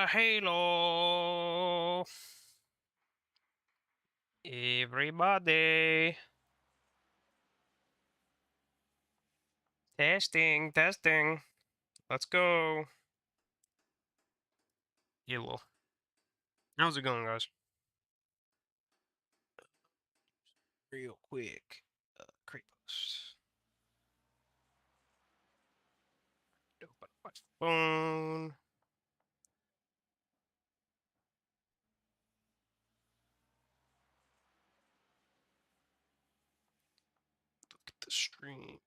Halo. Everybody. Testing, testing. Let's go. Hello. How's it going, guys? Real quick. Creepos. Open my phone. Look at the stream.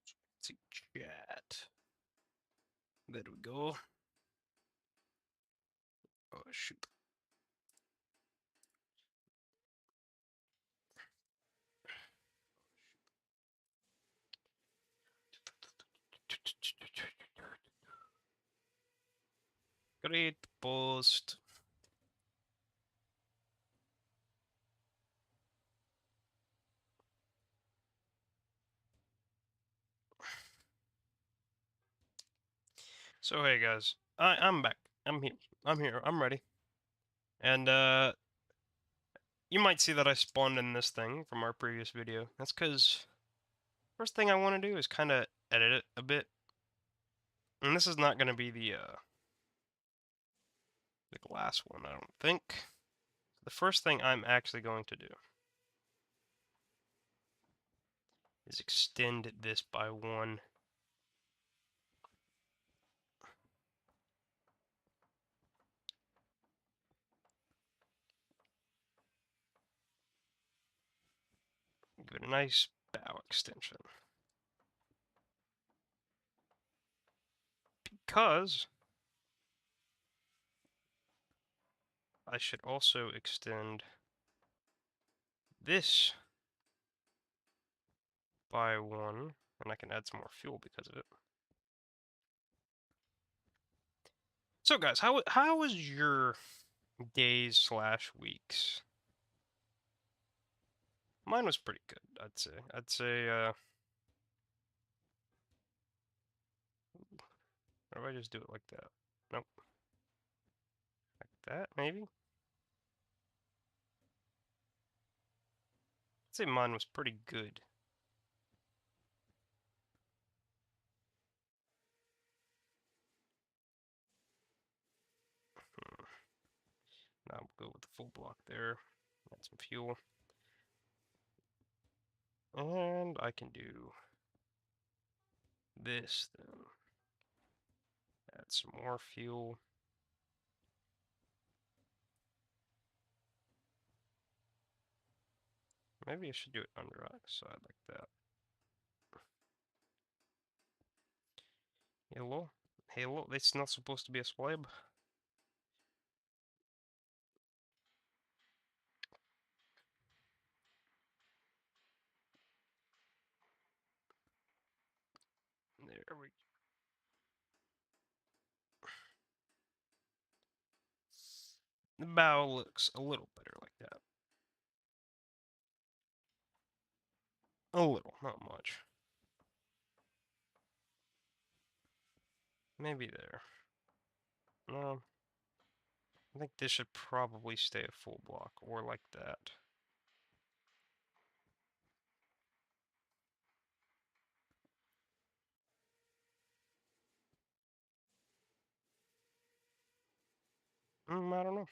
Let's see chat. There we go. Oh, shoot. Great post. So hey guys, I'm back. I'm here. I'm here. I'm ready. And you might see that I spawned in this thing from our previous video. That's because first thing I want to do is kind of edit it a bit. And this is not going to be the last one, I don't think. The first thing I'm actually going to do is extend this by one. Give it a nice bow extension. Because I should also extend this by one, and I can add some more fuel because of it. So guys, how was your days / weeks? Mine was pretty good, I'd say. Or if I just do it like that? Nope. Like that, maybe? I'd say mine was pretty good. Now we'll go with the full block there. Add some fuel. And I can do this then. Add some more fuel. Maybe I should do it on the right side like that. Hello? Hello? It's not supposed to be a slab. There we go. The bow looks a little better like that. A little, not much. Maybe there. No. I think this should probably stay a full block, or like that. I don't know.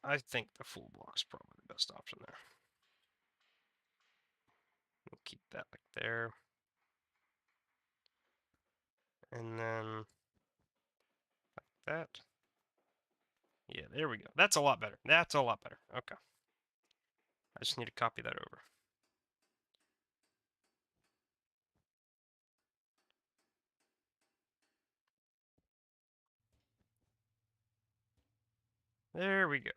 I think the full block's probably the best option there. We'll keep that like there. And then like that. Yeah, there we go. That's a lot better. That's a lot better. Okay. I just need to copy that over. There we go.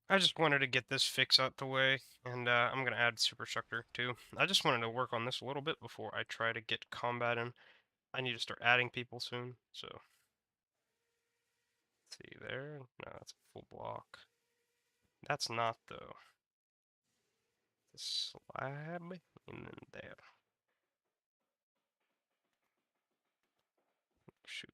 I just wanted to get this fix out the way, and I'm going to add superstructure too. I just wanted to work on this a little bit before I try to get combat in. I need to start adding people soon, so... Let's see there. No, that's a full block. That's not, though. the slab and then there. Shoot.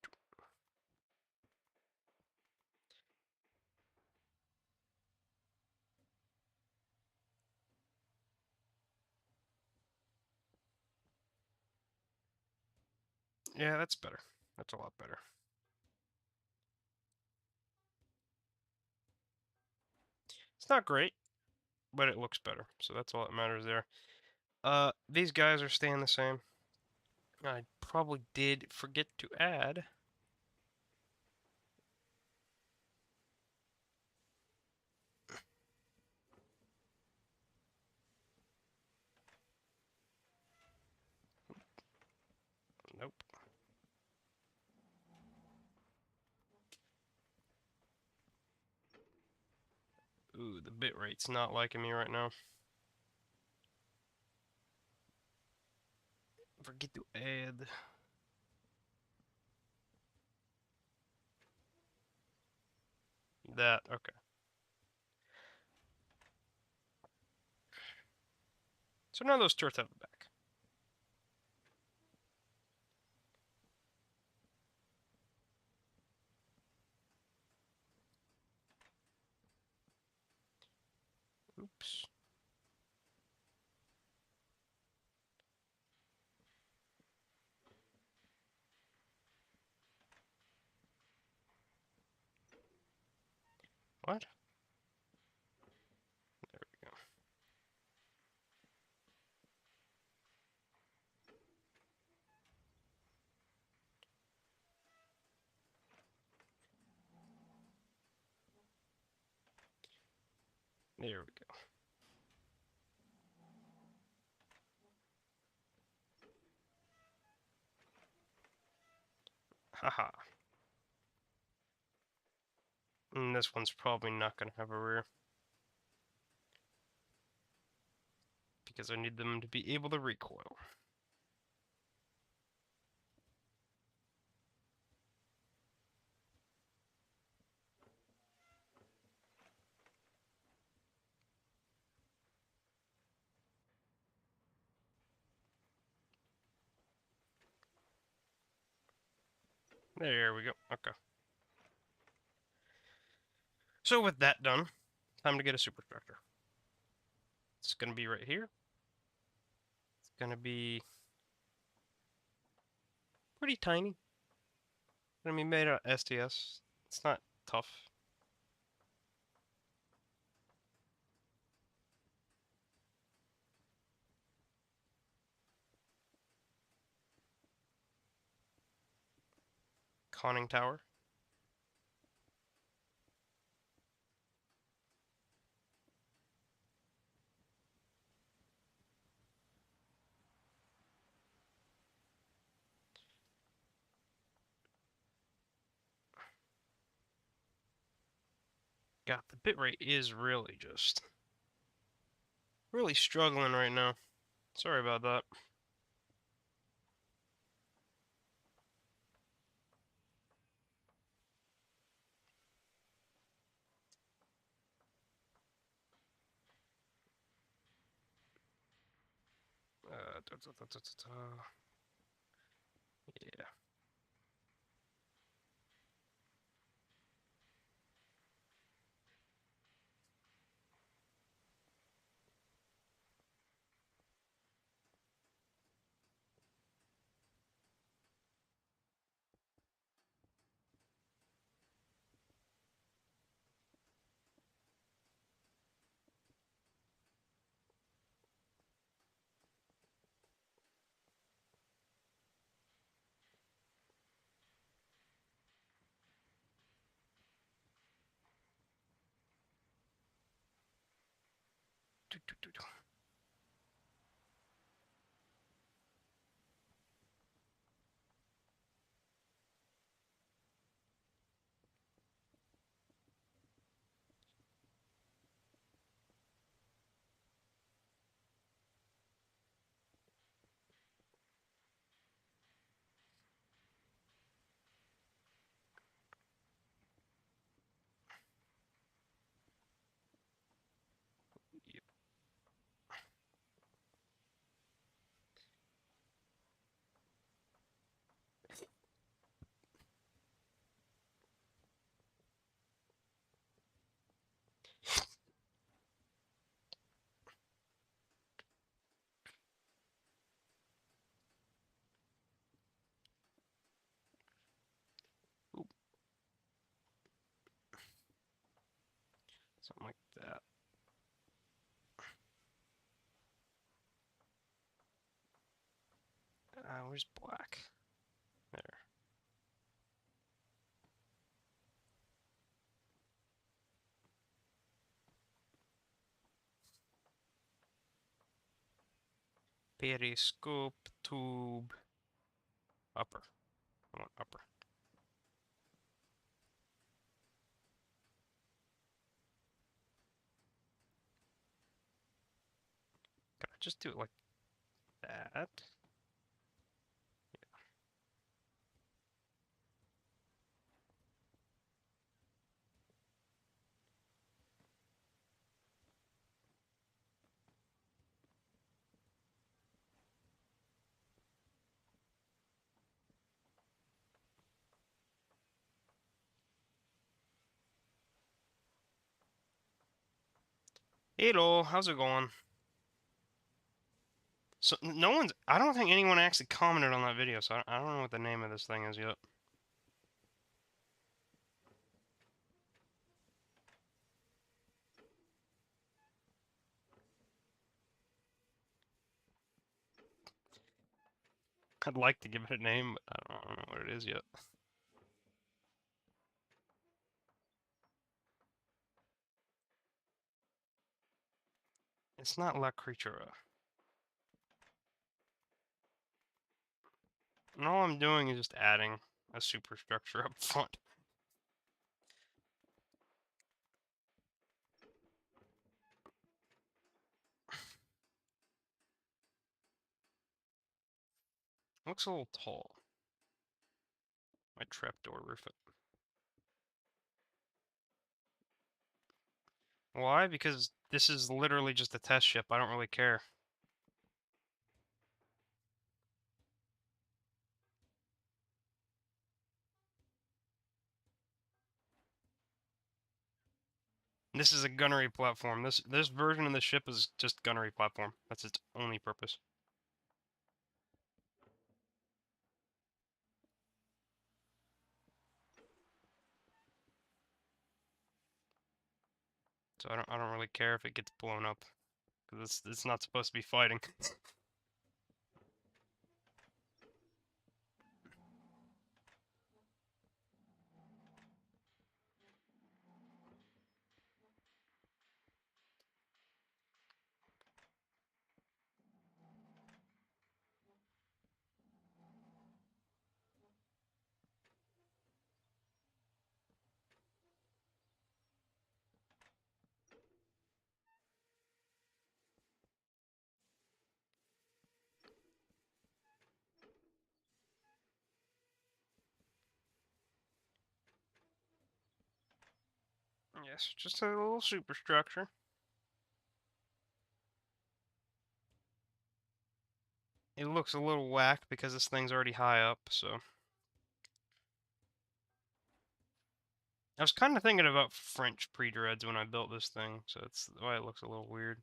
Yeah, that's better. That's a lot better. It's not great, but it looks better. So that's all that matters there. These guys are staying the same. I probably did forget to add. Nope. Ooh, the bitrate's not liking me right now. Forget to add. That, okay. So now those turrets have the back. Oops. What? There we go. There we go. Haha. And this one's probably not going to have a rear. Because I need them to be able to recoil. There we go. Okay. So with that done, time to get a superstructure. It's going to be right here. It's going to be pretty tiny. It's going to be made out of STS. It's not tough. Conning tower. God, the bitrate is really just really struggling right now. Sorry about that. Yeah. Something like that. Where's black? There. Periscope tube. Upper. I want upper. Can I just do it like that? Hello, how's it going? So no one's. I don't think anyone actually commented on that video, so I don't know what the name of this thing is yet. I'd like to give it a name, but I don't know what it is yet. It's not La Creatura. And all I'm doing is just adding a superstructure up front. Looks a little tall. My trapdoor roof it. Why? Because this is literally just a test ship. I don't really care. This is a gunnery platform. This version of the ship is just gunnery platform. That's its only purpose. So I don't really care if it gets blown up, because it's not supposed to be fighting. Yes, just a little superstructure. It looks a little whack because this thing's already high up, so. I was kind of thinking about French pre-dreads when I built this thing, so that's why it looks a little weird.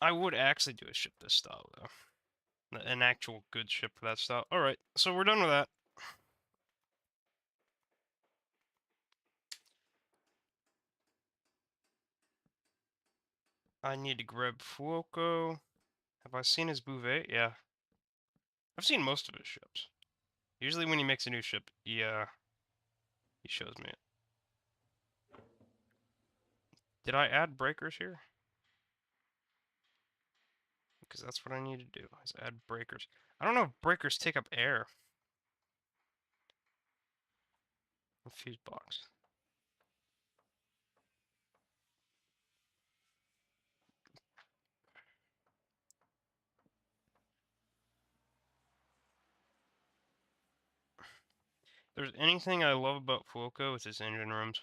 I would actually do a ship this style, though. An actual good ship for that style. Alright, so we're done with that. I need to grab Fuoco. Have I seen his Bouvet? Yeah. I've seen most of his ships. Usually when he makes a new ship, he shows me it. Did I add breakers here? Because that's what I need to do, is add breakers. I don't know if breakers take up air. Fuse box. If there's anything I love about Fuoco, it's its engine rooms.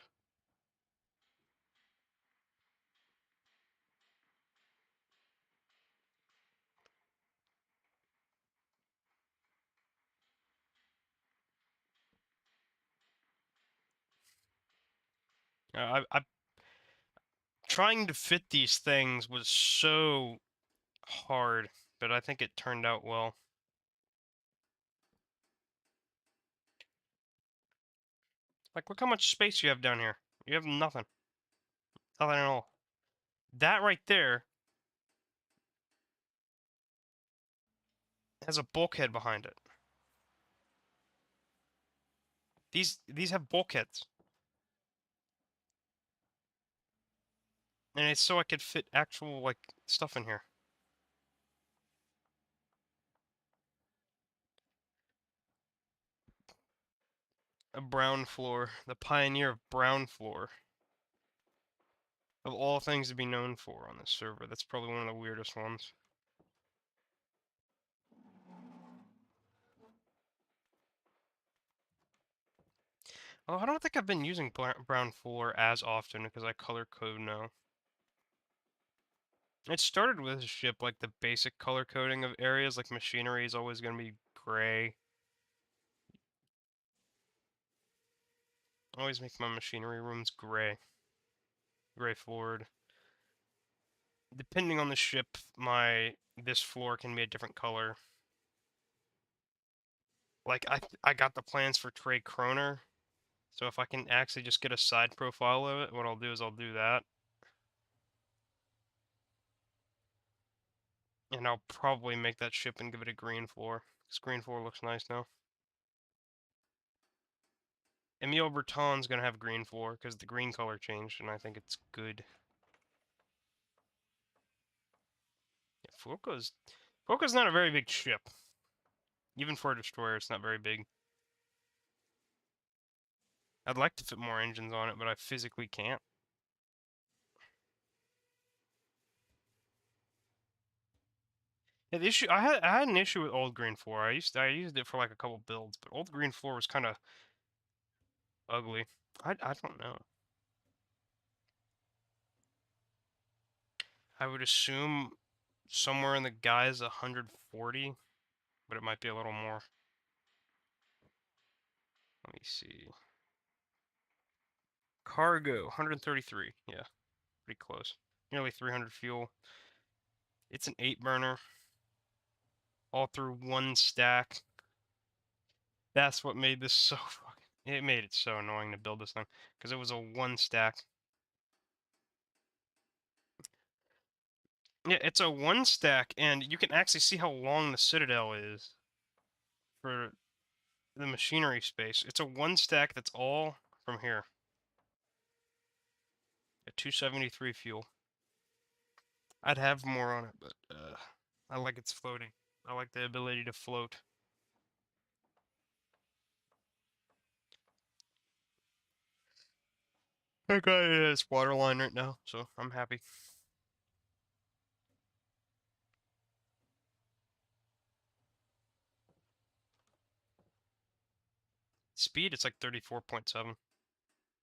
I trying to fit these things was so hard, but I think it turned out well. Like, look how much space you have down here. You have nothing. Nothing at all. That right there has a bulkhead behind it. These have bulkheads. And it's so I could fit actual, like, stuff in here. A brown floor. The pioneer of brown floor. Of all things to be known for on this server, that's probably one of the weirdest ones. Oh, I don't think I've been using brown floor as often because I color code now. It started with a ship, like the basic color coding of areas, like machinery is always going to be gray. I always make my machinery rooms gray. Gray floored. Depending on the ship, this floor can be a different color. Like, I got the plans for Trey Kroner, so if I can actually just get a side profile of it, what I'll do is I'll do that. And I'll probably make that ship and give it a green floor, because green floor looks nice now. Emile Breton's gonna have green floor, because the green color changed, and I think it's good. Yeah, Foucault's not a very big ship. Even for a destroyer, it's not very big. I'd like to fit more engines on it, but I physically can't. Yeah, the issue I had an issue with old green 4. I used it for like a couple builds, but old green 4 was kind of ugly. I don't know. I would assume somewhere in the guise 140, but it might be a little more. Let me see. Cargo 133. Yeah, pretty close. Nearly 300 fuel. It's an 8 burner. All through one stack. That's what made this so fucking... It made it so annoying to build this thing. Because it was a one stack. Yeah, it's a one stack, and you can actually see how long the Citadel is for the machinery space. It's a one stack that's all from here. At 273 fuel. I'd have more on it, but I like its floating. I like the ability to float. That guy is waterline right now, so I'm happy. Speed, it's like 34.7.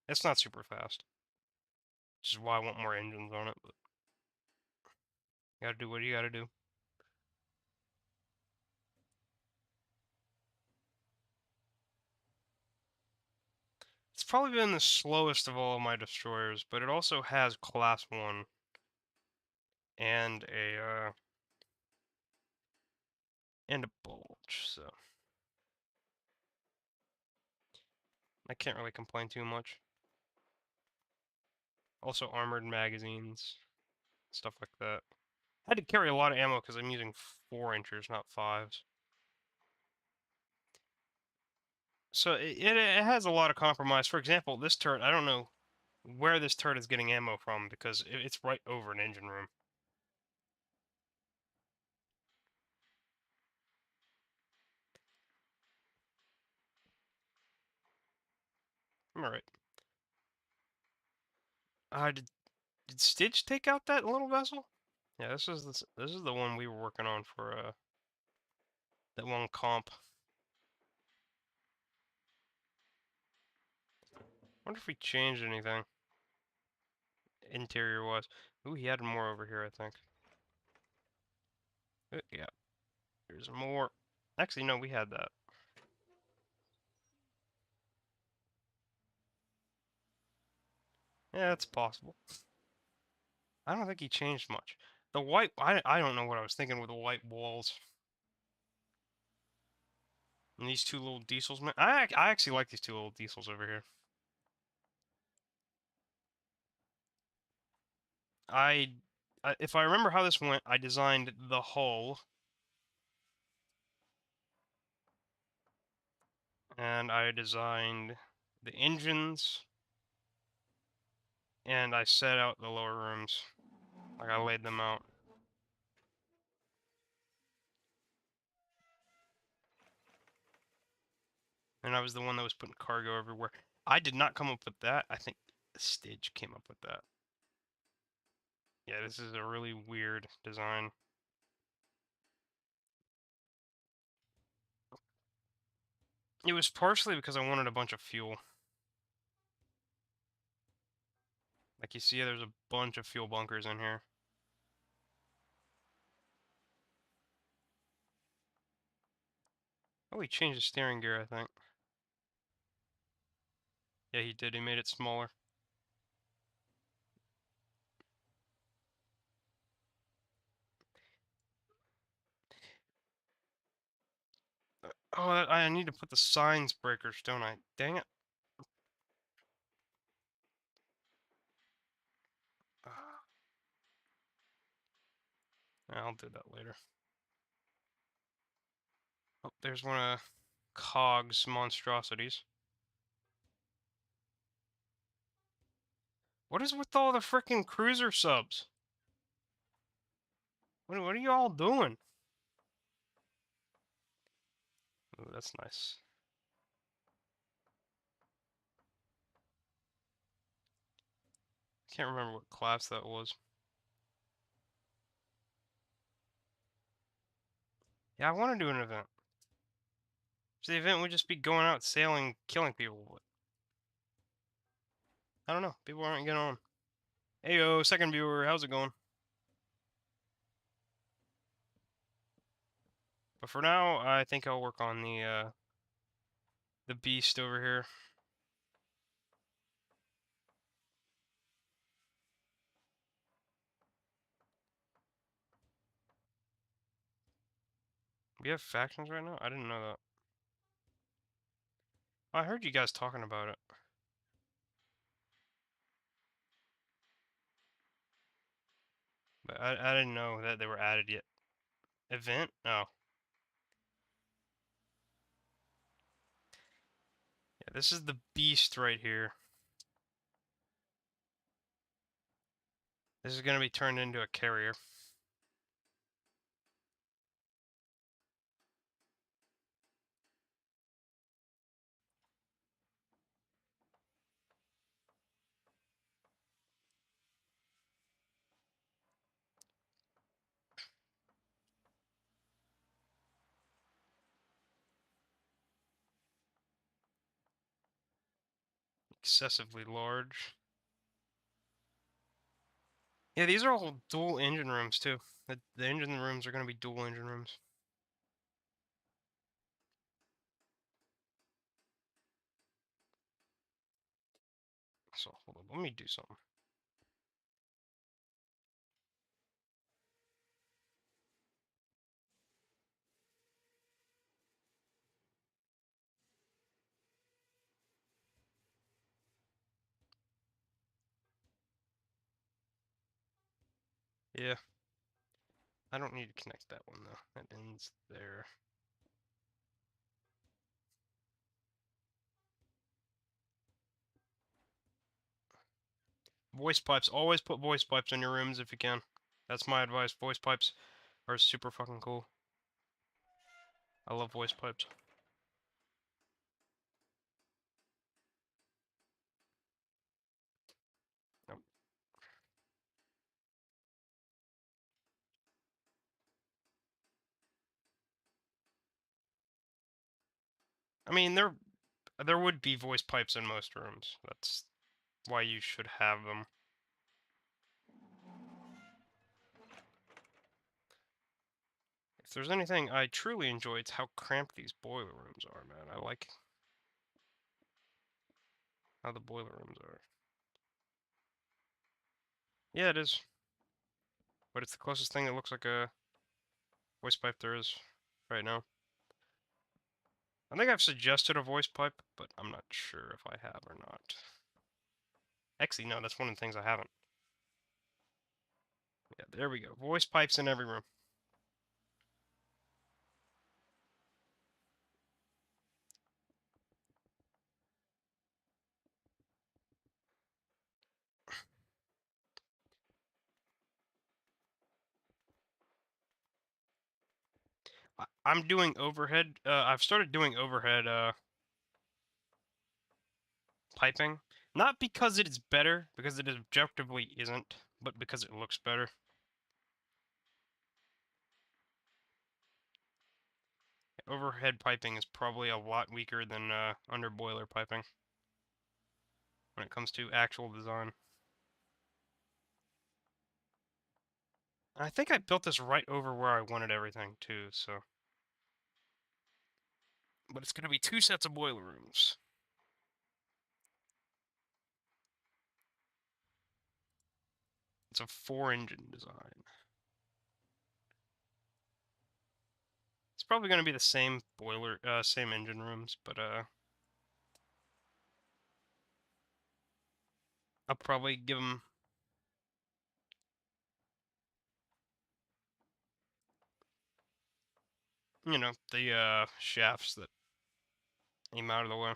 It's not super fast. Which is why I want more engines on it, but you gotta do what you gotta do. It's probably been the slowest of all of my destroyers, but it also has class 1 and a bulge, so I can't really complain too much. Also armored magazines, stuff like that. I had to carry a lot of ammo because I'm using 4 inchers, not 5s. So it has a lot of compromise. For example, this turret, I don't know where this turret is getting ammo from because it's right over an engine room. I'm alright. Did Stitch take out that little vessel? Yeah, this is the one we were working on for that one comp. Wonder if we changed anything interior wise. Ooh, he had more over here, I think. Yeah, there's more. Actually, no, we had that. Yeah, it's possible. I don't think he changed much. The white, I don't know what I was thinking with the white walls. And these two little diesels, man. I actually like these two little diesels over here. if I remember how this went, I designed the hull. And I designed the engines. And I set out the lower rooms. Like, I laid them out. And I was the one that was putting cargo everywhere. I did not come up with that. I think the stage came up with that. Yeah, this is a really weird design. It was partially because I wanted a bunch of fuel. Like you see, there's a bunch of fuel bunkers in here. Oh, he changed the steering gear, I think. Yeah, he did. He made it smaller. Oh, I need to put the signs breakers, don't I? Dang it. I'll do that later. Oh, there's one of Cog's monstrosities. What is with all the frickin' cruiser subs? What are you all doing? Ooh, that's nice. Can't remember what class that was. Yeah, I want to do an event. So the event would just be going out sailing, killing people. But I don't know. People aren't getting on. Heyo, second viewer, how's it going? But for now, I think I'll work on the beast over here. We have factions right now? I didn't know that. I heard you guys talking about it. But I didn't know that they were added yet. Event? Oh. Yeah, this is the beast right here. This is going to be turned into a carrier. Excessively large. Yeah, these are all dual engine rooms too. The engine rooms are going to be dual engine rooms. So, hold on, let me do something. Yeah. I don't need to connect that one though. That ends there. Voice pipes. Always put voice pipes in your rooms if you can. That's my advice. Voice pipes are super fucking cool. I love voice pipes. Yep. I mean, there would be voice pipes in most rooms. That's why you should have them. If there's anything I truly enjoy, it's how cramped these boiler rooms are, man. I like how the boiler rooms are. Yeah, it is. But it's the closest thing that looks like a voice pipe there is right now. I think I've suggested a voice pipe, but I'm not sure if I have or not. Actually, no, that's one of the things I haven't. Yeah, there we go. Voice pipes in every room. I'm doing overhead. I've started doing overhead piping. Not because it is better, because it objectively isn't, but because it looks better. Overhead piping is probably a lot weaker than under boiler piping when it comes to actual design. I think I built this right over where I wanted everything too, so. But it's going to be 2 sets of boiler rooms. It's a 4-engine design. It's probably going to be the same same engine rooms, but I'll probably give them, you know, the shafts that aim out of the way.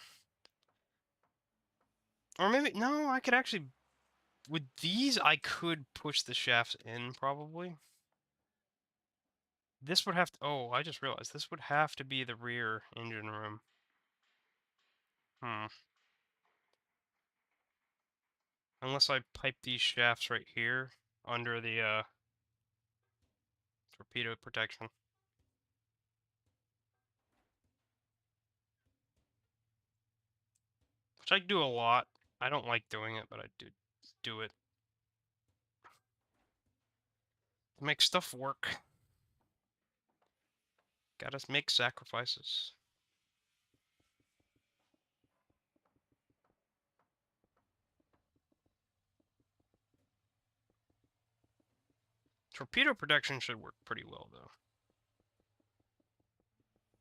Or maybe, no, I could actually, with these, I could push the shafts in, probably. This would have to, oh, I just realized, this would have to be the rear engine room. Unless I pipe these shafts right here, under the, torpedo protection. Which I do a lot. I don't like doing it, but I do it. Make stuff work. Gotta make sacrifices. Torpedo protection should work pretty well, though.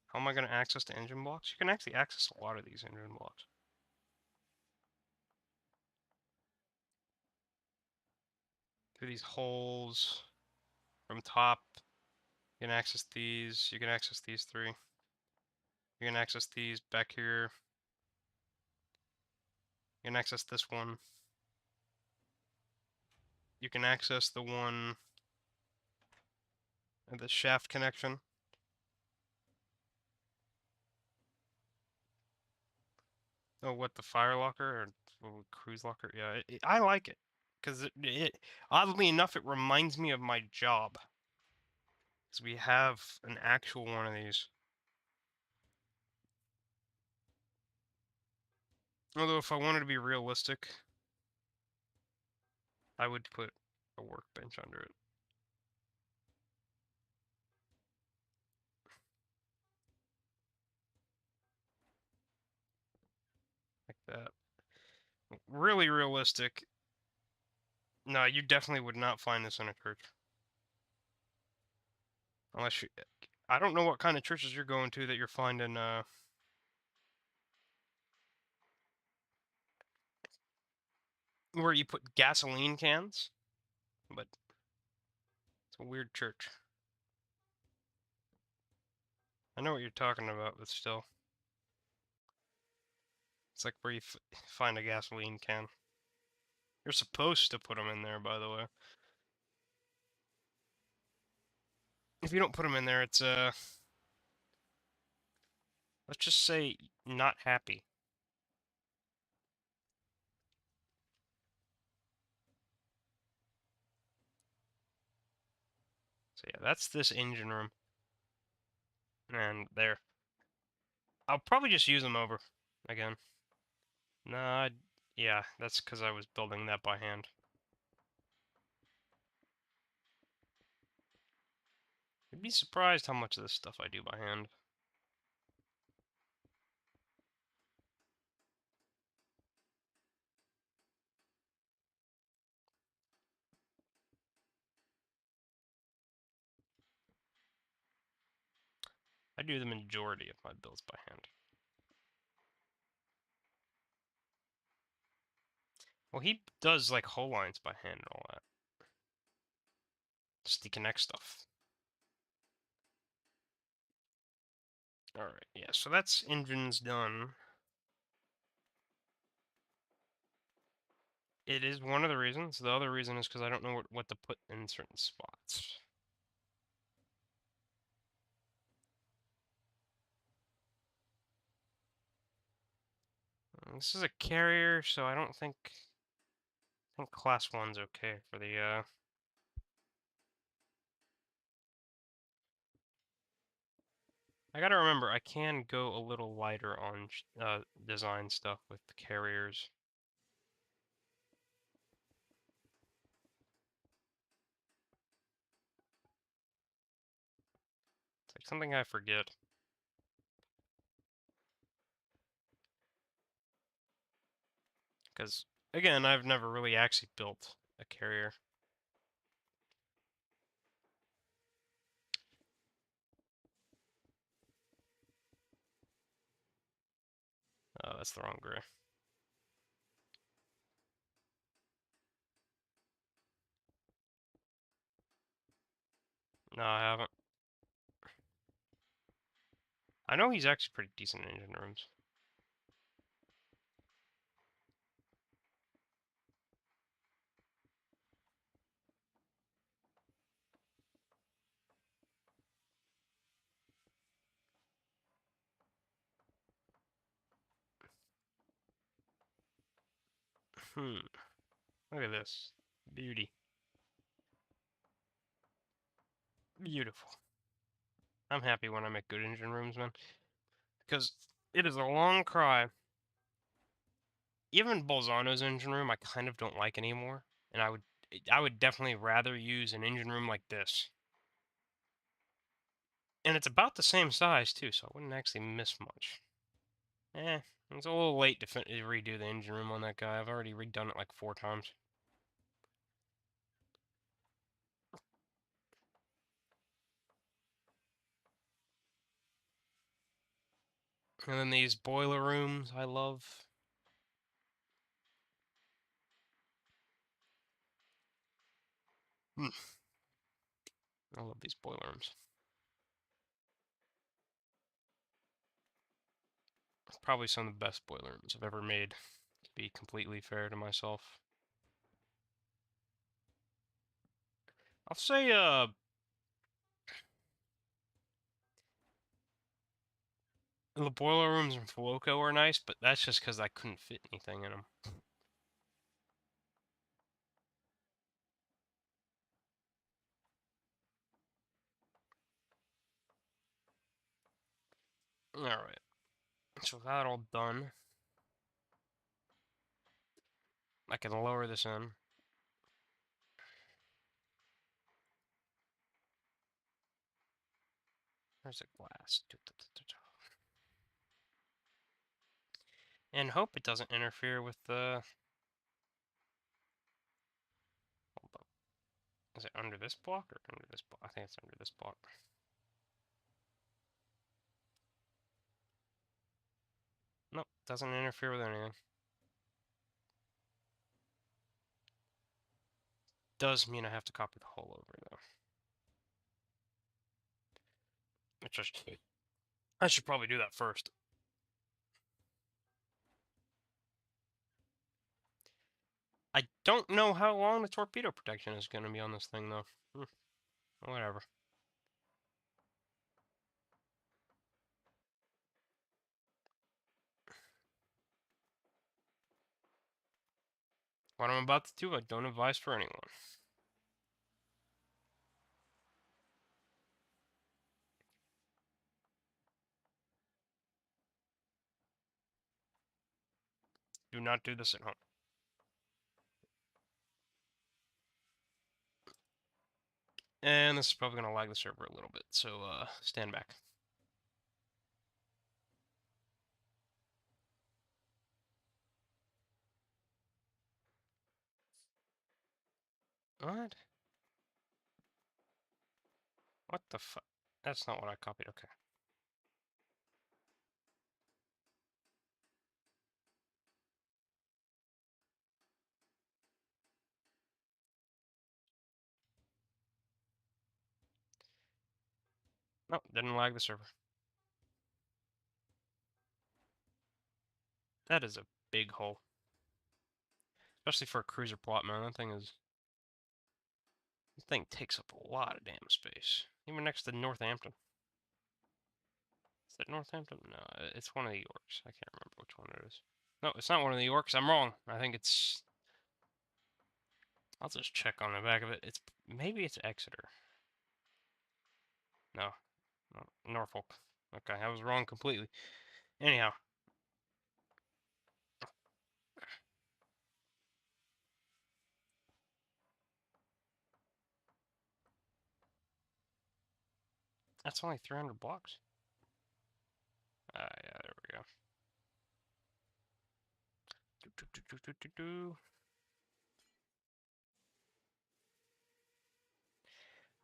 How am I going to access the engine blocks? You can actually access a lot of these engine blocks. Through these holes from top. You can access these. You can access these 3. You can access these back here. You can access this one. You can access the one at the shaft connection. Oh, what, the fire locker or cruise locker? Yeah, I like it because oddly enough, it reminds me of my job. Because we have an actual one of these. Although, if I wanted to be realistic, I would put a workbench under it. Like that. Really realistic. No, you definitely would not find this in a church. Unless you... I don't know what kind of churches you're going to that you're finding, where you put gasoline cans. But it's a weird church. I know what you're talking about, but still. It's like where you find a gasoline can. You're supposed to put them in there, by the way. If you don't put them in there, it's, let's just say, not happy. So yeah, that's this engine room. And there. I'll probably just use them over again. Nah, yeah, that's because I was building that by hand. You'd be surprised how much of this stuff I do by hand. I do the majority of my builds by hand. Well, he does like whole lines by hand and all that. Just deconnect stuff. Alright, yeah, so that's engines done. It is one of the reasons. The other reason is because I don't know what to put in certain spots. This is a carrier, so I don't think... I think class 1's okay for the, I gotta remember, I can go a little lighter on design stuff with the carriers. It's like something I forget. Because, again, I've never really actually built a carrier. Oh, that's the wrong gray. No, I haven't. I know he's actually pretty decent in engine rooms. Look at this. Beauty. Beautiful. I'm happy when I make good engine rooms, man. Because it is a long cry. Even Bolzano's engine room I kind of don't like anymore. And I would definitely rather use an engine room like this. And it's about the same size, too, so I wouldn't actually miss much. It's a little late to redo the engine room on that guy. I've already redone it like 4 times. And then these boiler rooms I love. I love these boiler rooms. Probably some of the best boiler rooms I've ever made, to be completely fair to myself. I'll say, the boiler rooms in Fuoco were nice, but that's just because I couldn't fit anything in them. Alright, so that all done. I can lower this in. There's a glass. And hope it doesn't interfere with the... Hold up. Is it under this block or under this block? I think it's under this block. Nope, doesn't interfere with anything. Does mean I have to copy the hole over, though. I should probably do that first. I don't know how long the torpedo protection is going to be on this thing, though. Whatever. What I'm about to do, I don't advise for anyone. Do not do this at home. And this is probably going to lag the server a little bit, so stand back. What? What the fuck? That's not what I copied, okay. Oh, didn't lag the server. That is a big hole. Especially for a cruiser plot, man. That thing takes up a lot of damn space. Even next to Northampton. Is that Northampton? No, it's one of the Yorks. I can't remember which one it is. No, it's not one of the Yorks. I'm wrong. I think it's... I'll just check on the back of it. Maybe it's Exeter. No, Norfolk. Okay, I was wrong completely. Anyhow. That's only 300 blocks. Yeah, there we go.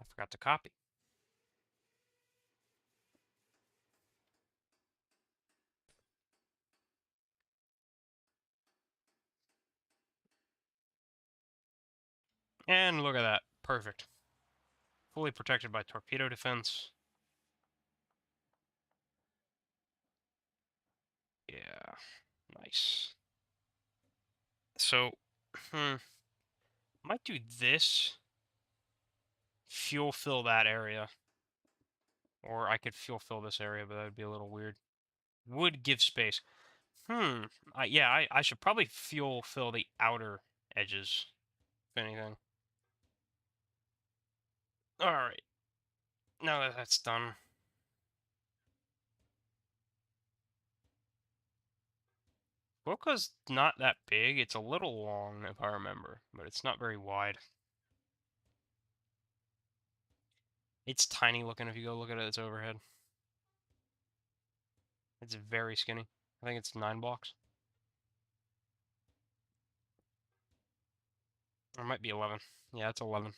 I forgot to copy. And look at that. Perfect. Fully protected by torpedo defense. Yeah. Nice. So, might do this. Fuel fill that area. Or I could fuel fill this area, but that would be a little weird. Would give space. Yeah, I should probably fuel fill the outer edges, if anything. Alright. Now that that's done. Boca's not that big. It's a little long, if I remember, but it's not very wide. It's tiny looking if you go look at its overhead. It's very skinny. I think it's 9 blocks. Or it might be 11. Yeah, it's 11.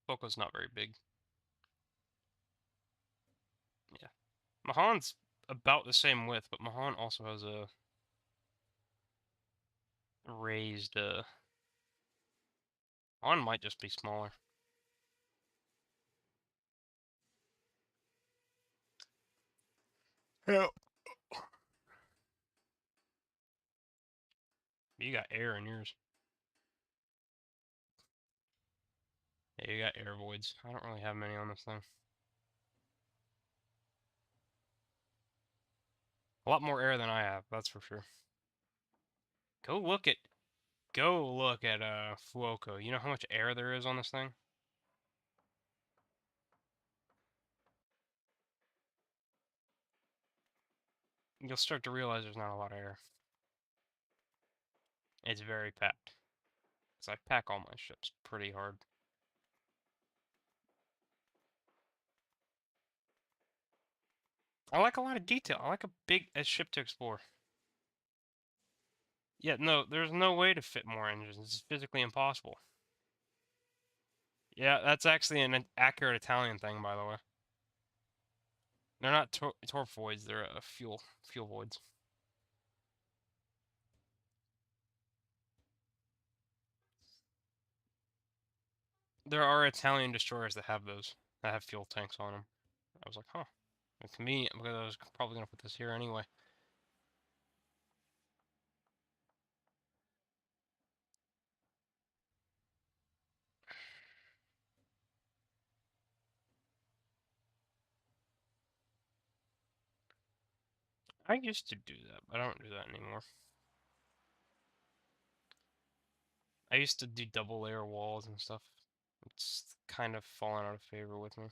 Boca's not very big. Yeah. Mahan's about the same width, but Mahan also has a raised, Mahan might just be smaller. Yeah. You got air in yours. Yeah, you got air voids. I don't really have many on this thing. A lot more air than I have, that's for sure. Go look at Fuoco. You know how much air there is on this thing? You'll start to realize there's not a lot of air. It's very packed. Because I pack all my ships pretty hard. I like a lot of detail. I like a ship to explore. Yeah, no, there's no way to fit more engines. It's physically impossible. Yeah, that's actually an accurate Italian thing, by the way. They're not torp voids, they're fuel voids. There are Italian destroyers that have those, that have fuel tanks on them. I was like, huh, convenient, because I was probably going to put this here anyway. I used to do that, but I don't do that anymore. I used to do double layer walls and stuff. It's kind of fallen out of favor with me.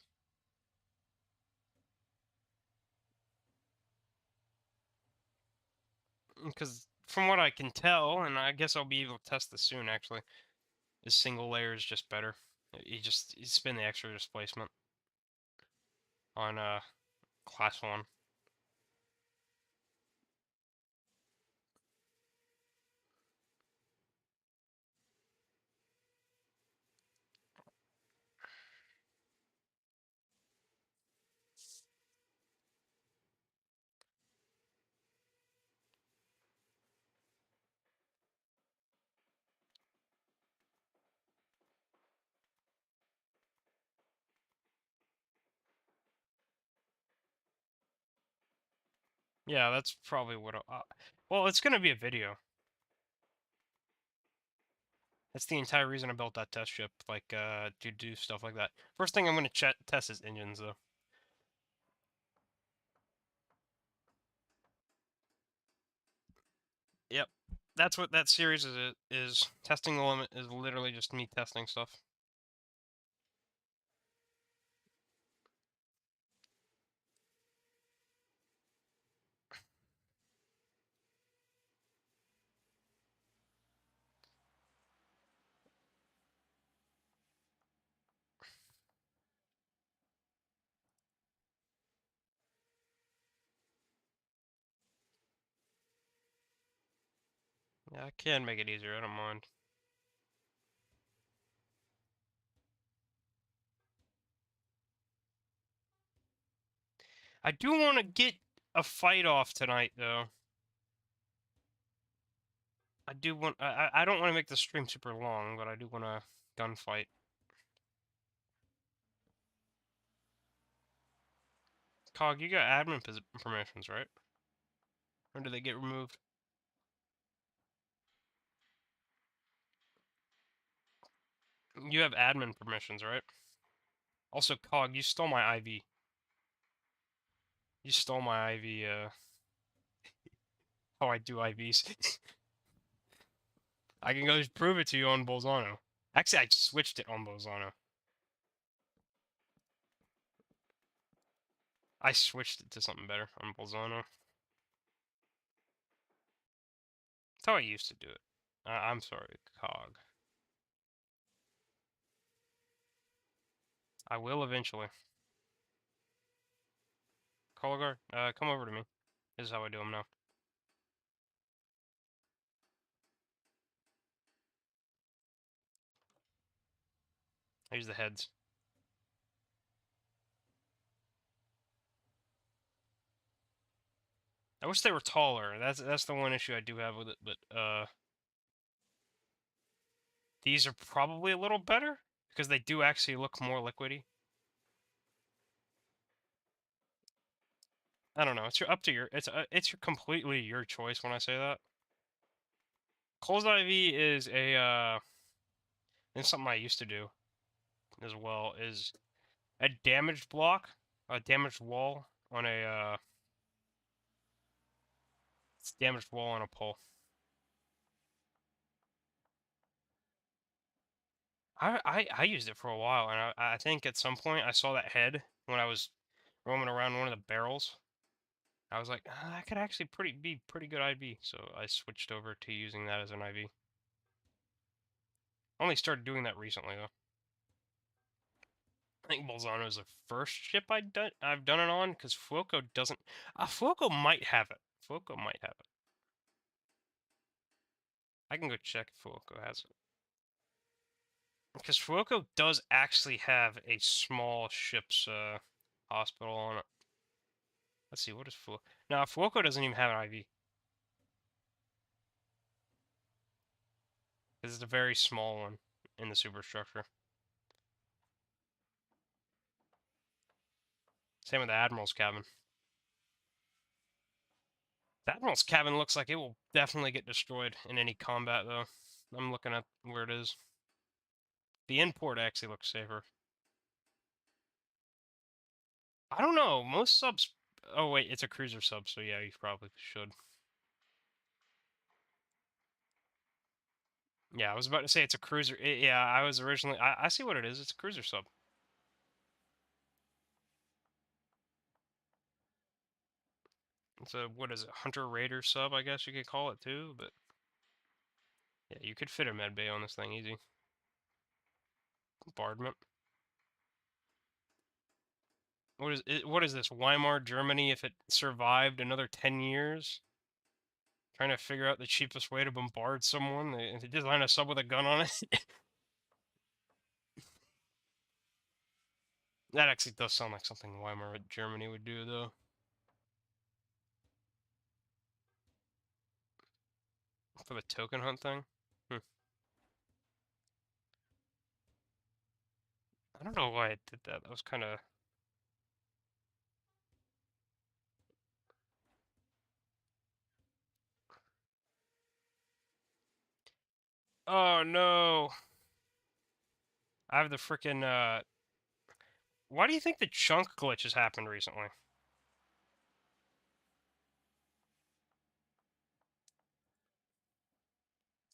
Because from what I can tell, and I guess I'll be able to test this soon actually, is single layer is just better. You spin the extra displacement on class 1. Yeah, that's probably what. Well, it's gonna be a video. That's the entire reason I built that test ship, like, to do stuff like that. First thing I'm gonna test is engines, though. Yep. That's what that series is testing the limit is literally just me testing stuff. Yeah, I can make it easier, I don't mind. I do want to get a fight off tonight, though. I do want. I don't want to make the stream super long, but I do want a gunfight. Cog, you got admin permissions, right? Or do they get removed? You have admin permissions, right? Also, Cog, you stole my IV. You stole my IV, how I do IVs. I can go prove it to you on Bolzano. Actually, I switched it on Bolzano. I switched it to something better on Bolzano. That's how I used to do it. I'm sorry, Cog. I will eventually. Colgar, come over to me. This is how I do them now. Here's the heads. I wish they were taller. That's the one issue I do have with it, but these are probably a little better because they do actually look more liquidy. I don't know. It's up to your it's your completely your choice when I say that. Cole's IV is a and something I used to do as well is a damaged block, a damaged wall on a it's damaged wall on a pole. I used it for a while, and I think at some point I saw that head when I was roaming around one of the barrels. I was like, that could actually be pretty good IV, so I switched over to using that as an IV. Only started doing that recently though. I think Bolzano is the first ship I've done it on because Fuoco doesn't. Fuoco might have it. Fuoco might have it. I can go check if Fuoco has it. Because Fuoco does actually have a small ship's hospital on it. Let's see, what is Fuoco? No, Fuoco doesn't even have an IV. Because it's a very small one in the superstructure. Same with the Admiral's cabin. The Admiral's cabin looks like it will definitely get destroyed in any combat, though. I'm looking at where it is. The import actually looks safer. I don't know. Most subs. Oh wait, it's a cruiser sub, so yeah, you probably should. Yeah, I was about to say it's a cruiser. Yeah, I was originally. I see what it is. It's a cruiser sub. It's a what is it? Hunter Raider sub, I guess you could call it too. But yeah, you could fit a med bay on this thing easy. Bombardment. What is it? What is this? Weimar Germany? If it survived another 10 years, trying to figure out the cheapest way to bombard someone, they design a sub with a gun on it. That actually does sound like something Weimar Germany would do, though. For the token hunt thing. Hmm. I don't know why it did that. That was kind of. Oh no! I have the freaking Why do you think the chunk glitch has happened recently?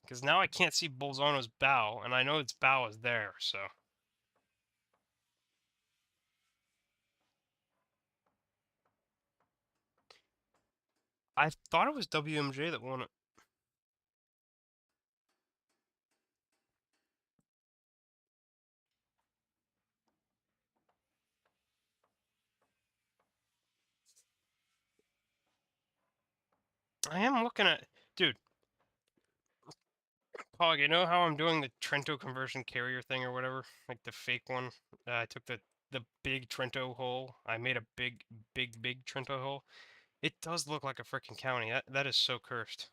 Because now I can't see Bolzano's bow, and I know its bow is there, so... I thought it was WMJ that won it. I am looking at... Dude, Pog, you know how I'm doing the Trento conversion carrier thing or whatever? Like the fake one? I took the big Trento hole. I made a big Trento hole. It does look like a freaking county. That is so cursed.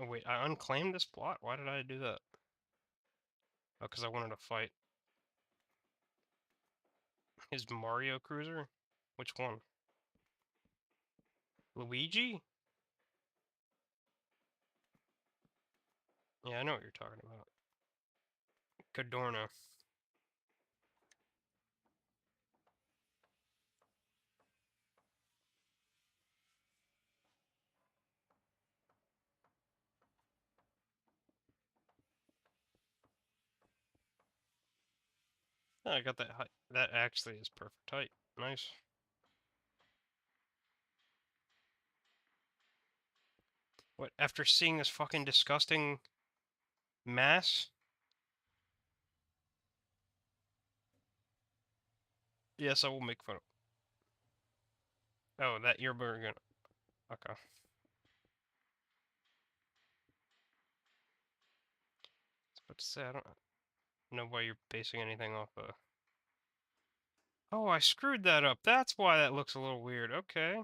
Oh wait, I unclaimed this plot? Why did I do that? Oh, because I wanted to fight his Mario Cruiser? Which one? Luigi? Yeah, I know what you're talking about. Cadorna. Oh, I got that height. That actually is perfect height. Nice. What, after seeing this fucking disgusting mass? Yes, I will make fun of. Oh, that you're gonna. Okay. But to say, I don't know why you're basing anything off of. Oh, I screwed that up. That's why that looks a little weird. Okay.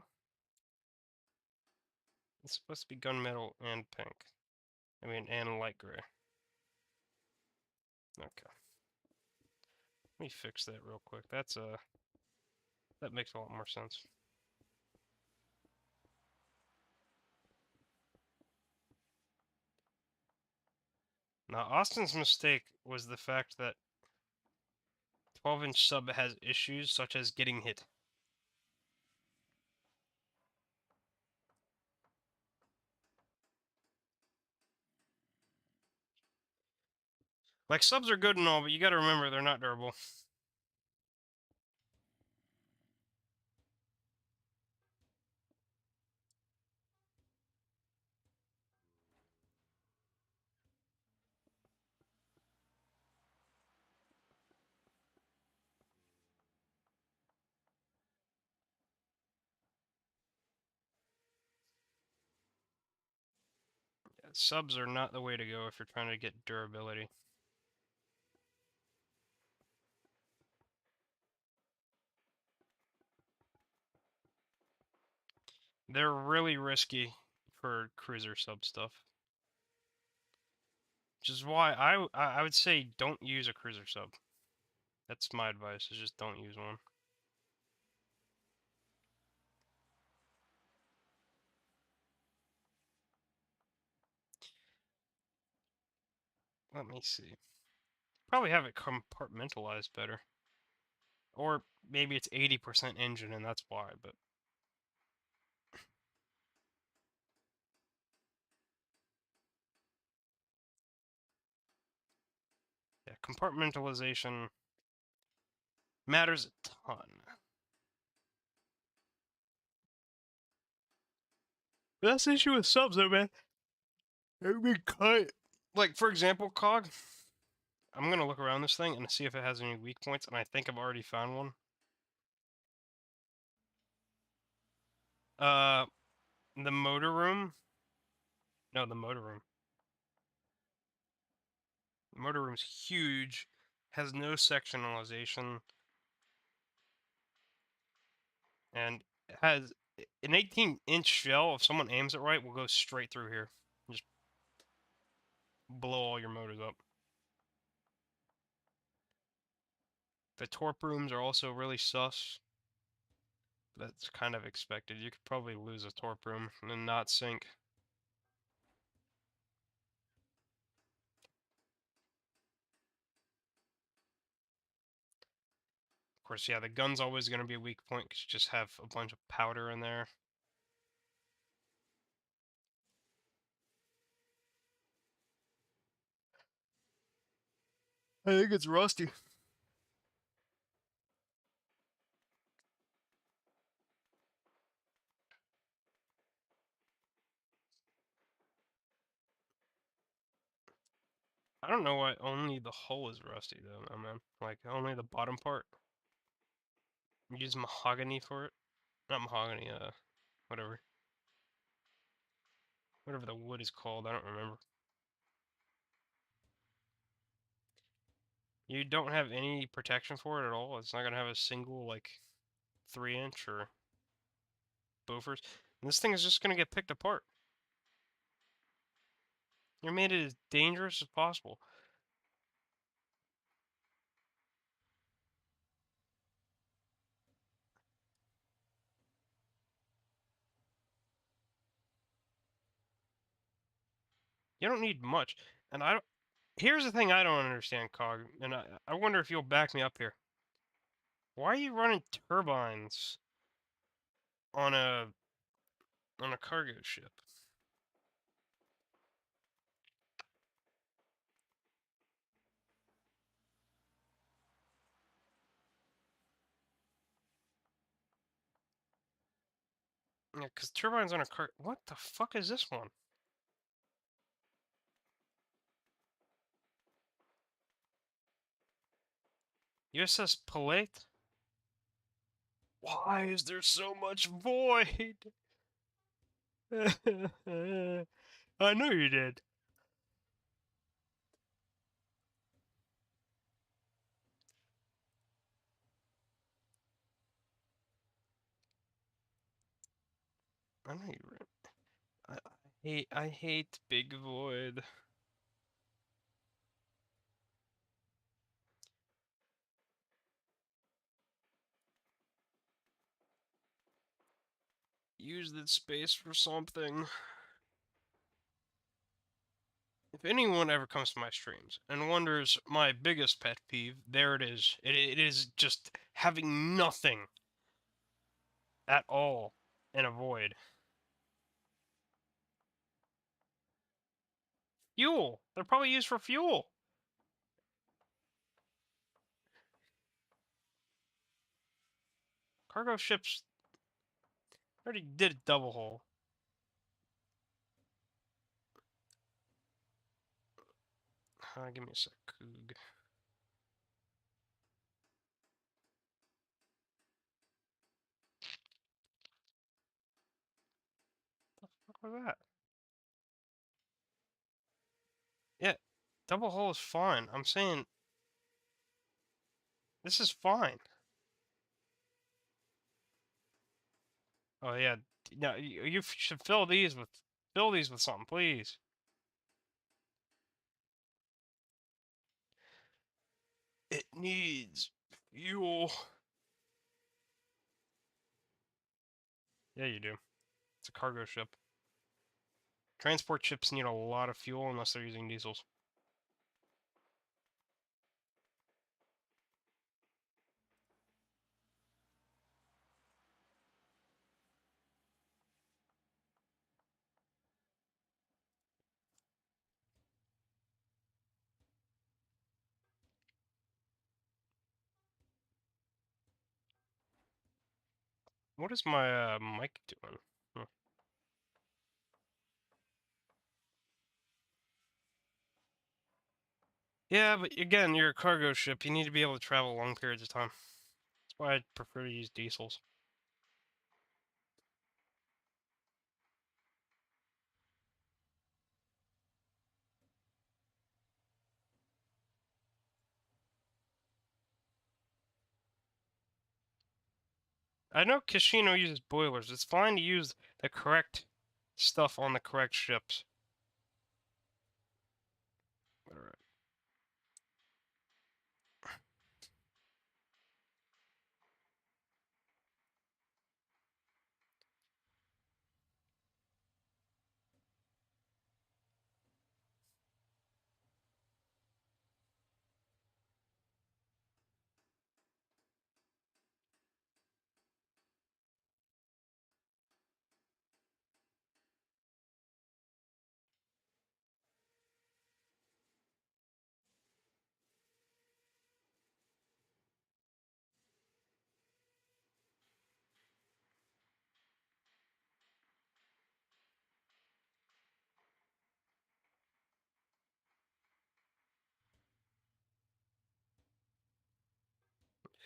It's supposed to be gunmetal and pink. I mean, and light gray. Okay. Let me fix that real quick. That makes a lot more sense. Now, Austin's mistake was the fact that 12-inch sub has issues such as getting hit. Like, subs are good and all, but you gotta remember they're not durable. Yeah, subs are not the way to go if you're trying to get durability. They're really risky for cruiser sub stuff. Which is why I would say don't use a cruiser sub. That's my advice, is just don't use one. Let me see. Probably have it compartmentalized better. Or maybe it's 80% engine and that's why, but... Yeah, compartmentalization matters a ton. But that's the issue with subs though, man. Every cut. Like, for example, Cog, I'm gonna look around this thing and see if it has any weak points, and I think I've already found one. Uh, the motor room. No, the motor room. The motor room's huge, has no sectionalization, and has an 18-inch shell. If someone aims it right, will go straight through here. Just blow all your motors up. The torp rooms are also really sus. That's kind of expected. You could probably lose a torp room and not sink. Of course, yeah, the gun's always going to be a weak point because you just have a bunch of powder in there. I think it's rusty. I don't know why only the hull is rusty though, man. Like only the bottom part. You use mahogany for it. Not mahogany, whatever. Whatever the wood is called, I don't remember. You don't have any protection for it at all? It's not gonna have a single, like, 3-inch or buffers? And this thing is just gonna get picked apart. You made it as dangerous as possible. You don't need much. And I don't... Here's the thing I don't understand, Cog, and I wonder if you'll back me up here. Why are you running turbines on a cargo ship? Yeah, because turbines on a car... What the fuck is this one? USS Palate? Why is there so much void? I know you did. I know you were. I hate Big Void. Use that space for something. If anyone ever comes to my streams and wonders my biggest pet peeve, there it is. It is just having nothing at all in a void. Fuel! They're probably used for fuel! Cargo ships already did a double hull. Give me a sec, Coog. What was that? Yeah, double hull is fine. I'm saying this is fine. Oh yeah, no, you should fill these with something, please. It needs fuel. Yeah, you do. It's a cargo ship. Transport ships need a lot of fuel unless they're using diesels. What is my mic doing? Huh. Yeah, but again, you're a cargo ship. You need to be able to travel long periods of time. That's why I prefer to use diesels. I know Casino uses boilers. It's fine to use the correct stuff on the correct ships. Alright.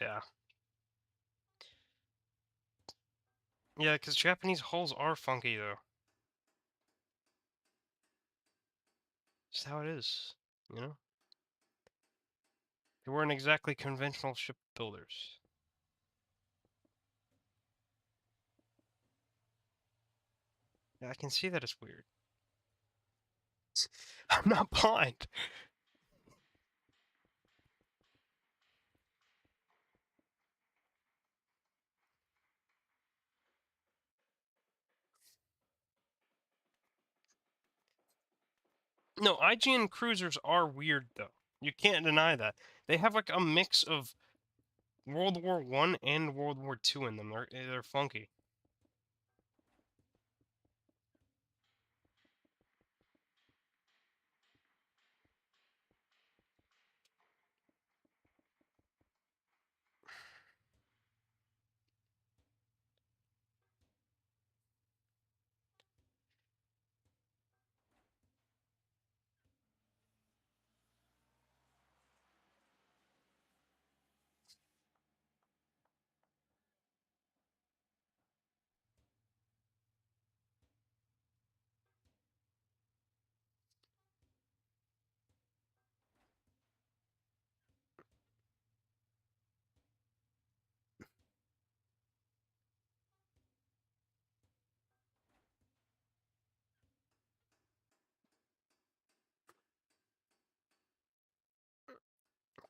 Yeah. Yeah, because Japanese holes are funky, though. Just how it is, you know? They weren't exactly conventional shipbuilders. Yeah, I can see that it's weird. I'm not blind. No, IGN cruisers are weird, though. You can't deny that. They have like a mix of World War One and World War Two in them. They're funky.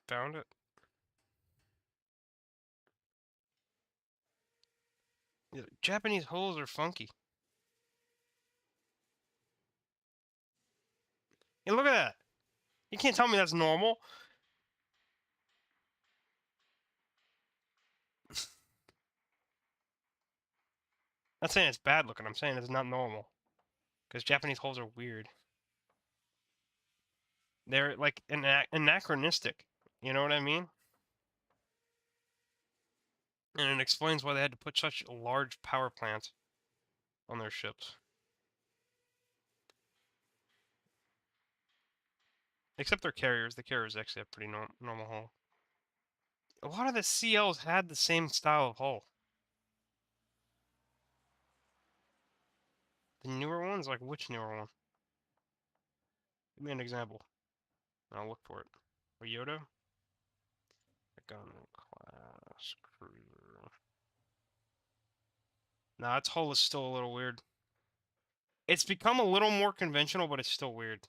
Found it. Yeah, Japanese holes are funky. Hey, look at that. You can't tell me that's normal. I'm not saying it's bad looking. I'm saying it's not normal. Because Japanese holes are weird. They're like anachronistic. You know what I mean? And it explains why they had to put such large power plants on their ships. Except their carriers. The carriers actually have pretty normal hull. A lot of the CLs had the same style of hull. The newer ones? Like, which newer one? Give me an example. I'll look for it. Ryota? Gun class cruiser. Nah, its hull is still a little weird. It's become a little more conventional, but it's still weird.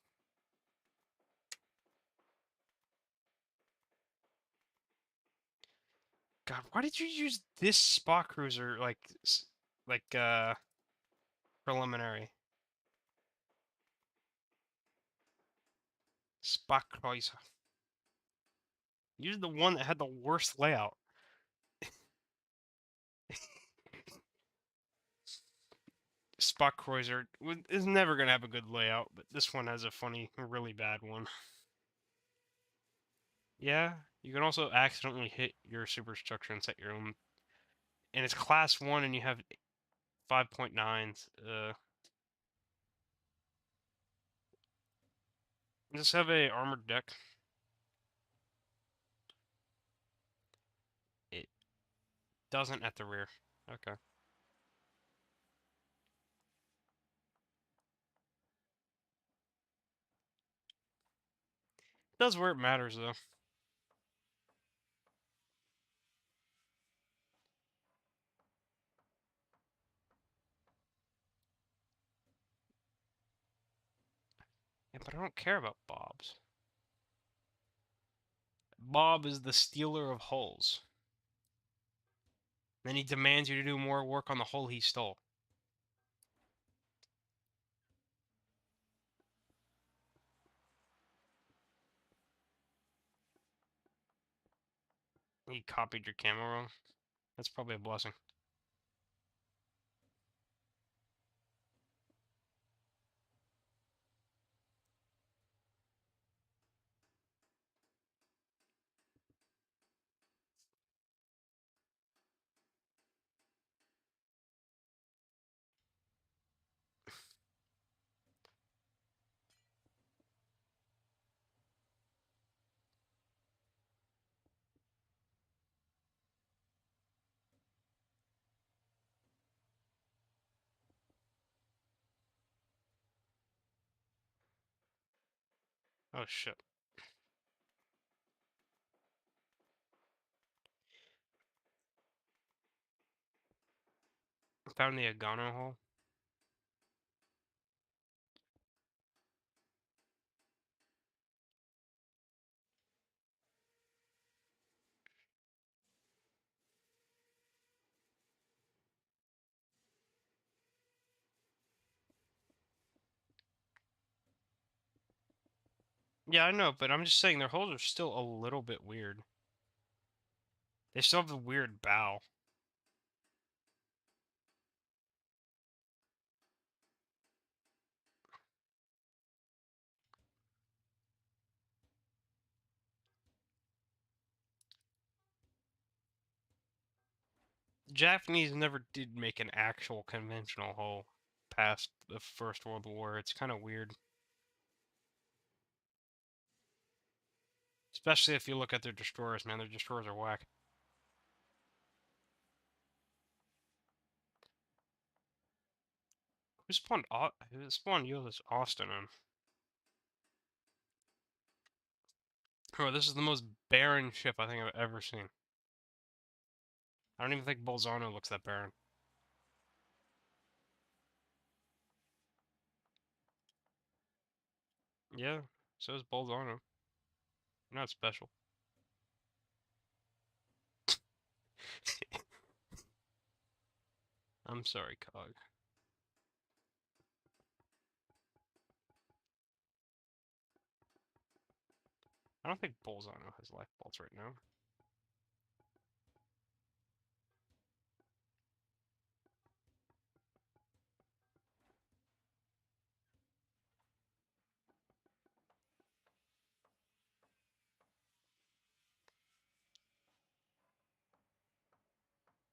God, why did you use this spot cruiser like preliminary? Spot cruiser. Use the one that had the worst layout. Spot cruiser is never gonna have a good layout, but this one has a funny, really bad one. Yeah, you can also accidentally hit your superstructure and set your own. And it's class 1 and you have 5.9s. Just have a armored deck. It doesn't at the rear. Okay. It does where it matters though. Yeah, but I don't care about Bob's. Bob is the stealer of hulls. Then he demands you to do more work on the hull he stole. He copied your camo wrong. That's probably a blessing. Oh shit. Found the Agano hole. Yeah, I know, but I'm just saying their holes are still a little bit weird. They still have the weird bow. The Japanese never did make an actual conventional hole past the First World War. It's kind of weird. Especially if you look at their destroyers, man. Their destroyers are whack. Who spawned Yoda's Austin in? Oh, this is the most barren ship I think I've ever seen. I don't even think Bolzano looks that barren. Yeah, so is Bolzano. Not special. I'm sorry, Cog. I don't think Bolzano has life bolts right now.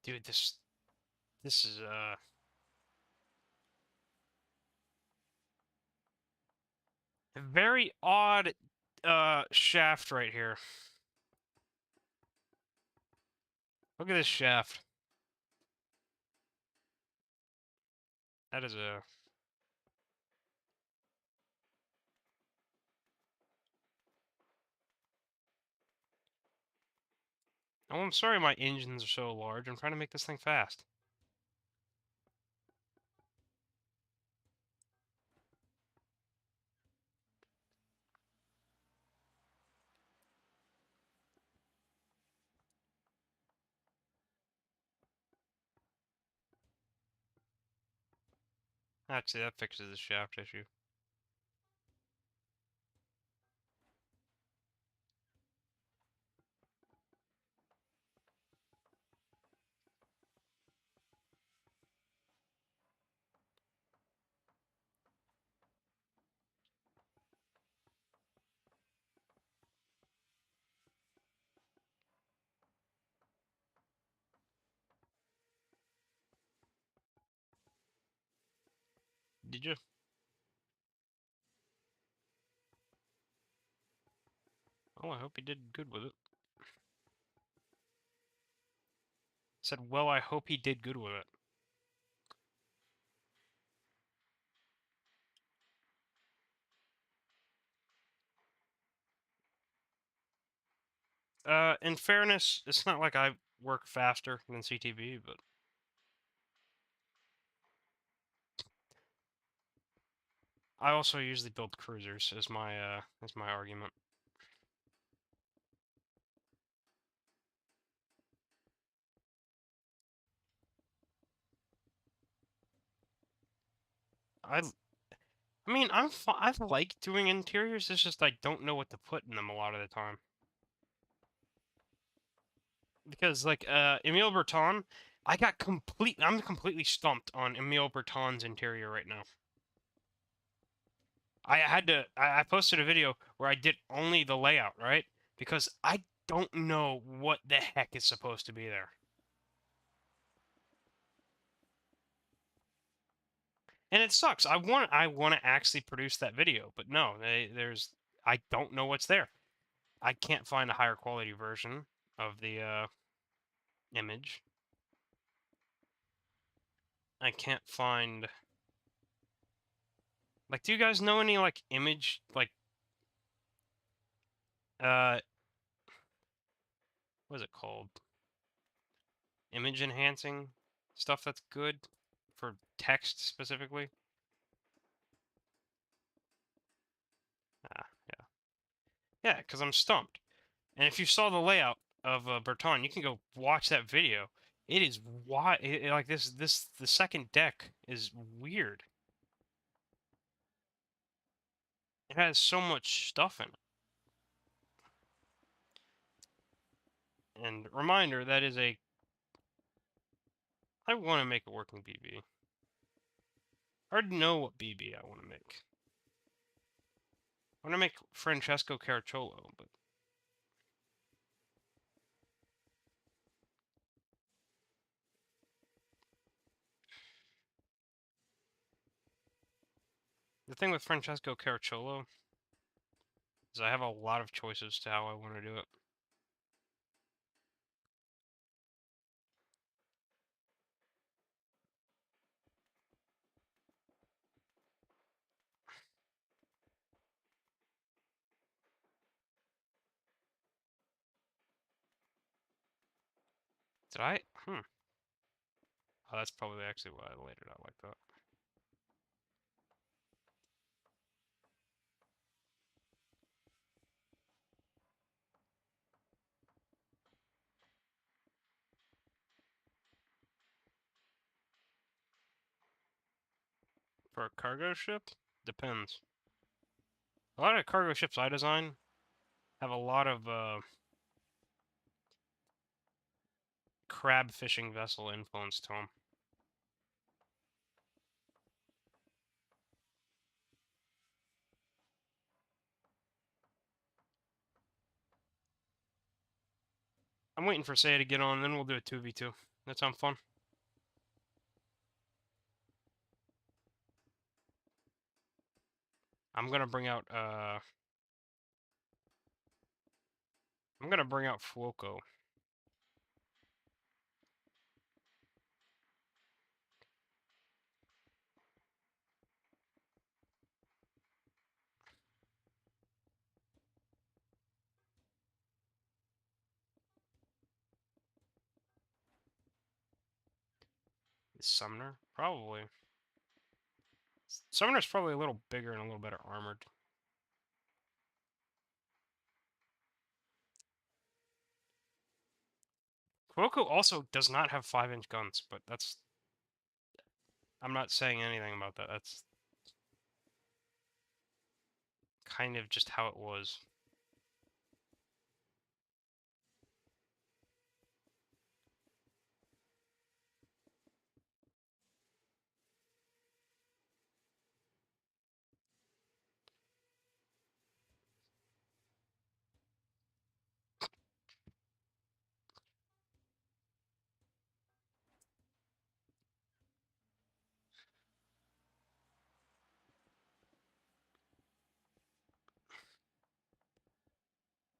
Dude, this is a very odd shaft right here. Look at this shaft. That is a Oh, I'm sorry my engines are so large. I'm trying to make this thing fast. Actually, that fixes the shaft issue. Did you? Oh, I hope he did good with it. Said, well, I hope he did good with it. In fairness, it's not like I work faster than CTV, but I also usually build cruisers as my argument. I I mean, I like doing interiors. It's just I don't know what to put in them a lot of the time. Because like Emile Berton, I'm completely stumped on Emile Berton's interior right now. I posted a video where I did only the layout, right? Because I don't know what the heck is supposed to be there. And it sucks. I want to actually produce that video, but no, I don't know what's there. I can't find a higher quality version of the image. I can't find like do you guys know any like image like uh, what is it called? Image enhancing stuff that's good for text specifically. Ah, yeah. Yeah, because I'm stumped. And if you saw the layout of Berton, you can go watch that video. It is wide. Like the second deck is weird. It has so much stuff in it. And reminder, that is a. I want to make a working BB. I already know what BB I want to make. I want to make Francesco Caracciolo, but the thing with Francesco Caracciolo is I have a lot of choices to how I want to do it. Did I? Oh, that's probably actually why I laid it out like that. For a cargo ship? Depends. A lot of cargo ships I design have a lot of crab fishing vessel influence to them. I'm waiting for Saya to get on, then we'll do a 2v2. That sounds fun. I'm gonna bring out Fuoco. Sumner? Probably. Sumner's probably a little bigger and a little better armored. Fuoco also does not have 5-inch guns, but that's... I'm not saying anything about that. That's kind of just how it was.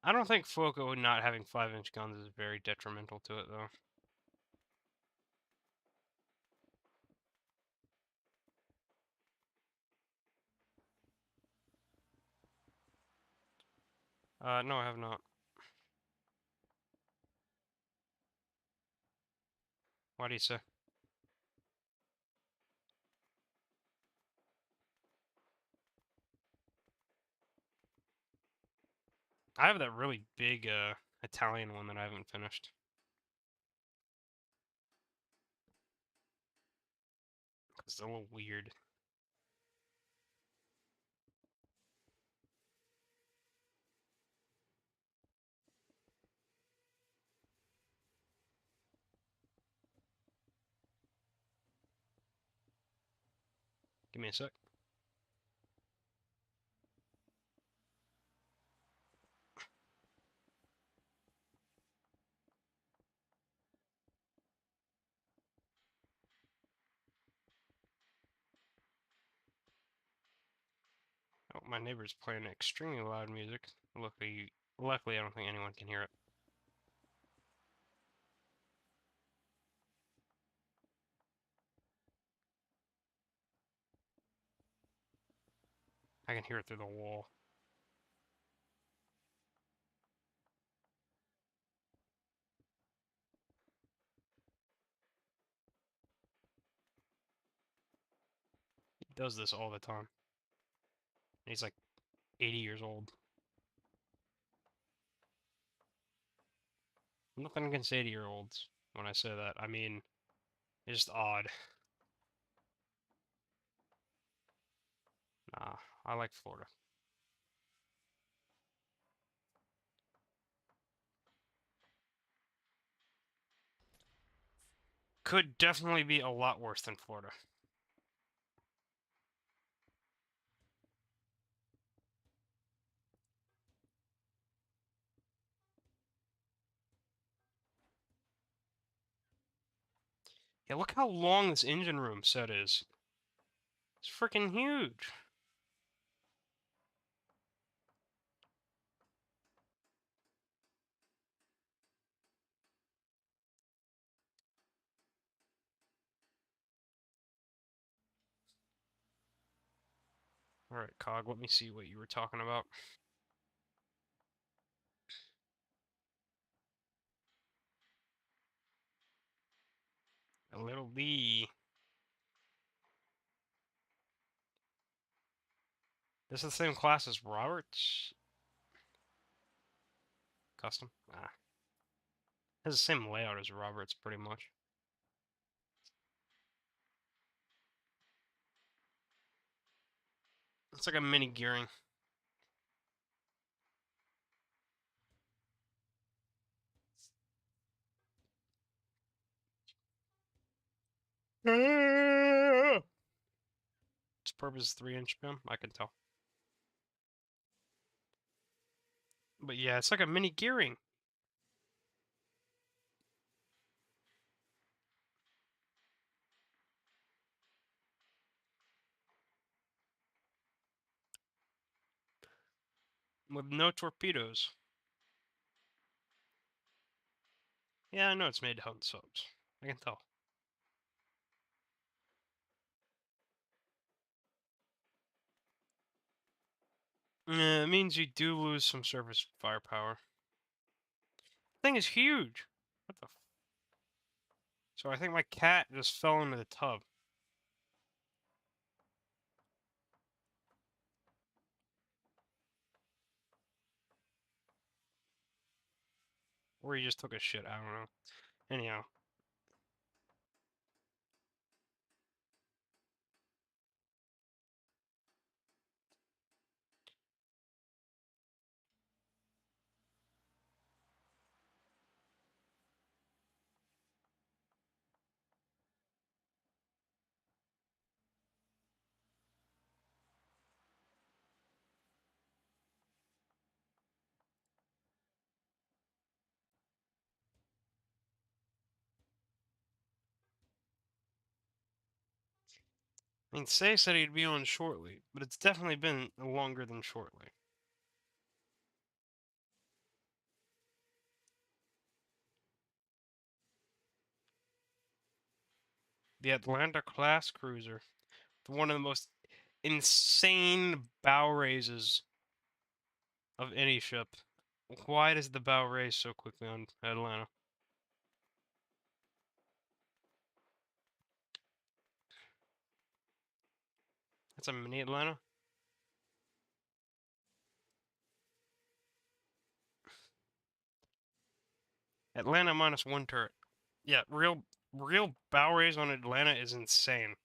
I don't think Fuoco not having 5-inch guns is very detrimental to it, though. No, I have not. Why do you say? I have that really big, Italian one that I haven't finished. It's a little weird. Give me a sec. Oh, my neighbor's playing extremely loud music. Luckily, I don't think anyone can hear it. I can hear it through the wall. He does this all the time. And he's like 80 years old. Nothing against 80-year-olds when I say that. I mean, it's just odd. Nah, I like Florida. Could definitely be a lot worse than Florida. Yeah, look how long this engine room set is. It's freaking huge. Alright, Cog, let me see what you were talking about. A little B. This is the same class as Roberts? Custom? Ah. Has the same layout as Roberts, pretty much. It's like a mini gearing. Its purpose is 3-inch pin, I can tell. But yeah, it's like a mini gearing. With no torpedoes. Yeah, I know it's made to hunt subs. I can tell. It means you do lose some surface firepower. Thing is huge. What the? So I think my cat just fell into the tub. Or he just took a shit, I don't know. Anyhow. I mean, Say said he'd be on shortly, but it's definitely been longer than shortly. The Atlanta class cruiser. One of the most insane bow raises of any ship. Why does the bow raise so quickly on Atlanta? That's a mini Atlanta? Atlanta -1 turret. Yeah, real bow raise on Atlanta is insane.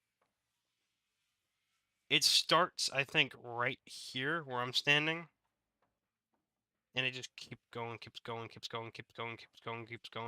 It starts, I think, right here where I'm standing. And it just keeps going, keeps going, keeps going, keeps going, keeps going, keeps going.